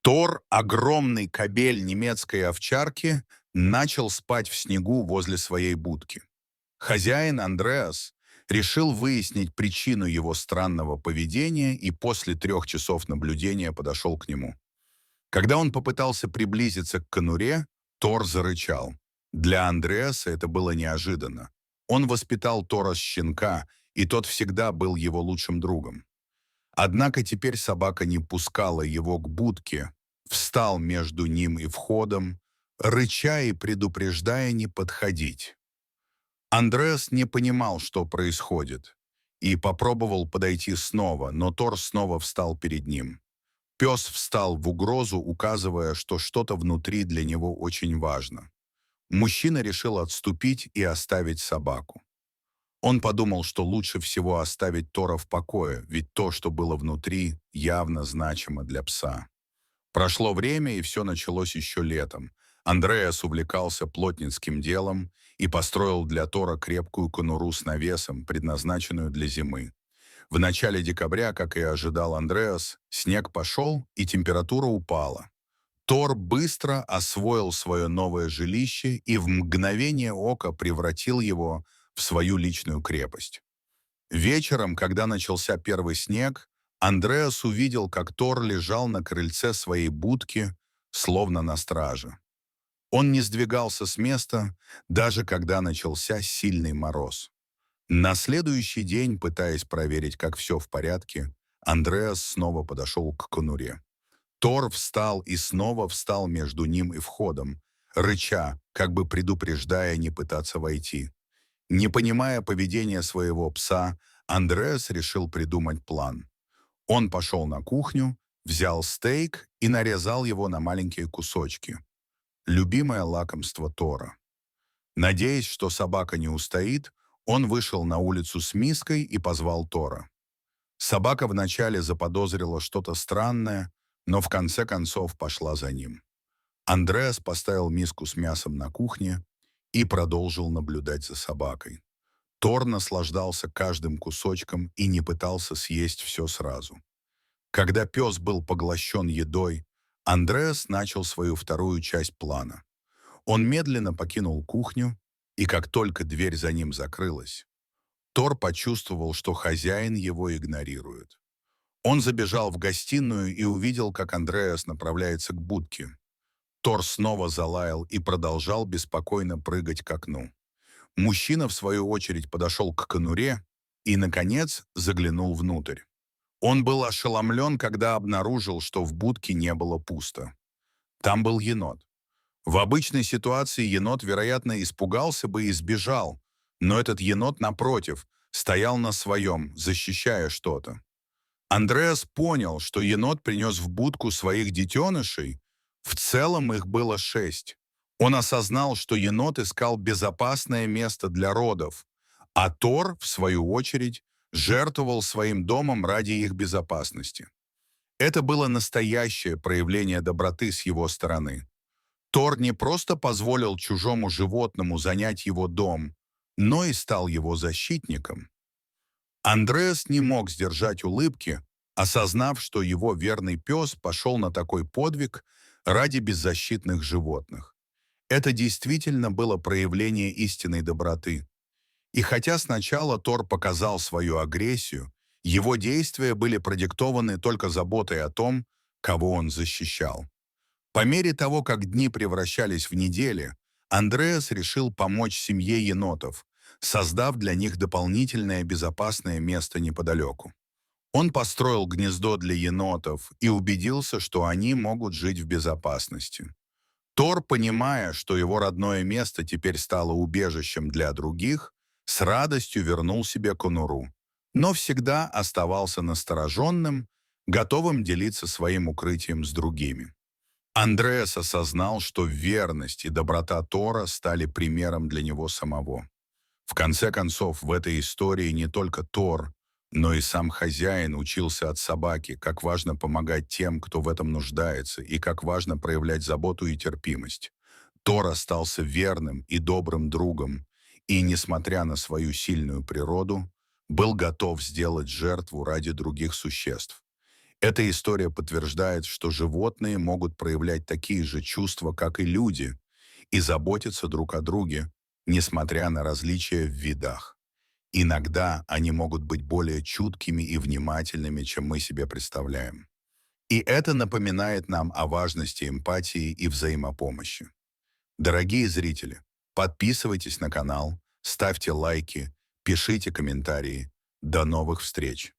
Тор, огромный кобель немецкой овчарки, начал спать в снегу возле своей будки. Хозяин Андреас решил выяснить причину его странного поведения и после 3 часов наблюдения подошел к нему. Когда он попытался приблизиться к конуре, Тор зарычал. Для Андреаса это было неожиданно. Он воспитал Тора с щенка, и тот всегда был его лучшим другом. Однако теперь собака не пускала его к будке, встал между ним и входом, рыча и предупреждая не подходить. Андреас не понимал, что происходит, и попробовал подойти снова, но Тор снова встал перед ним. Пес встал в угрозу, указывая, что что-то внутри для него очень важно. Мужчина решил отступить и оставить собаку. Он подумал, что лучше всего оставить Тора в покое, ведь то, что было внутри, явно значимо для пса. Прошло время, и все началось еще летом. Андреас увлекался плотницким делом и построил для Тора крепкую конуру с навесом, предназначенную для зимы. В начале декабря, как и ожидал Андреас, снег пошел, и температура упала. Тор быстро освоил свое новое жилище и в мгновение ока превратил его в свою личную крепость. Вечером, когда начался первый снег, Андреас увидел, как Тор лежал на крыльце своей будки, словно на страже. Он не сдвигался с места, даже когда начался сильный мороз. На следующий день, пытаясь проверить, как все в порядке, Андреас снова подошел к конуре. Тор встал и снова встал между ним и входом, рыча, как бы предупреждая не пытаться войти. Не понимая поведения своего пса, Андреас решил придумать план. Он пошел на кухню, взял стейк и нарезал его на маленькие кусочки. Любимое лакомство Тора. Надеясь, что собака не устоит, он вышел на улицу с миской и позвал Тора. Собака вначале заподозрила что-то странное, но в конце концов пошла за ним. Андреас поставил миску с мясом на кухне и продолжил наблюдать за собакой. Тор наслаждался каждым кусочком и не пытался съесть все сразу. Когда пес был поглощен едой, Андреас начал свою вторую часть плана. Он медленно покинул кухню, и как только дверь за ним закрылась, Тор почувствовал, что хозяин его игнорирует. Он забежал в гостиную и увидел, как Андреас направляется к будке. Тор снова залаял и продолжал беспокойно прыгать к окну. Мужчина, в свою очередь, подошел к конуре и, наконец, заглянул внутрь. Он был ошеломлен, когда обнаружил, что в будке не было пусто. Там был енот. В обычной ситуации енот, вероятно, испугался бы и сбежал, но этот енот, напротив, стоял на своем, защищая что-то. Андреас понял, что енот принес в будку своих детенышей. В целом их было 6. Он осознал, что енот искал безопасное место для родов, а Тор, в свою очередь, жертвовал своим домом ради их безопасности. Это было настоящее проявление доброты с его стороны. Тор не просто позволил чужому животному занять его дом, но и стал его защитником. Андреас не мог сдержать улыбки, осознав, что его верный пес пошел на такой подвиг ради беззащитных животных. Это действительно было проявление истинной доброты. И хотя сначала Тор показал свою агрессию, его действия были продиктованы только заботой о том, кого он защищал. По мере того, как дни превращались в недели, Андреас решил помочь семье енотов, создав для них дополнительное безопасное место неподалеку. Он построил гнездо для енотов и убедился, что они могут жить в безопасности. Тор, понимая, что его родное место теперь стало убежищем для других, с радостью вернул себе конуру, но всегда оставался настороженным, готовым делиться своим укрытием с другими. Андреас осознал, что верность и доброта Тора стали примером для него самого. В конце концов, в этой истории не только Тор, но и сам хозяин учился от собаки, как важно помогать тем, кто в этом нуждается, и как важно проявлять заботу и терпимость. Тор остался верным и добрым другом, и, несмотря на свою сильную природу, был готов сделать жертву ради других существ. Эта история подтверждает, что животные могут проявлять такие же чувства, как и люди, и заботиться друг о друге, несмотря на различия в видах. Иногда они могут быть более чуткими и внимательными, чем мы себе представляем. И это напоминает нам о важности эмпатии и взаимопомощи. Дорогие зрители, подписывайтесь на канал, ставьте лайки, пишите комментарии. До новых встреч!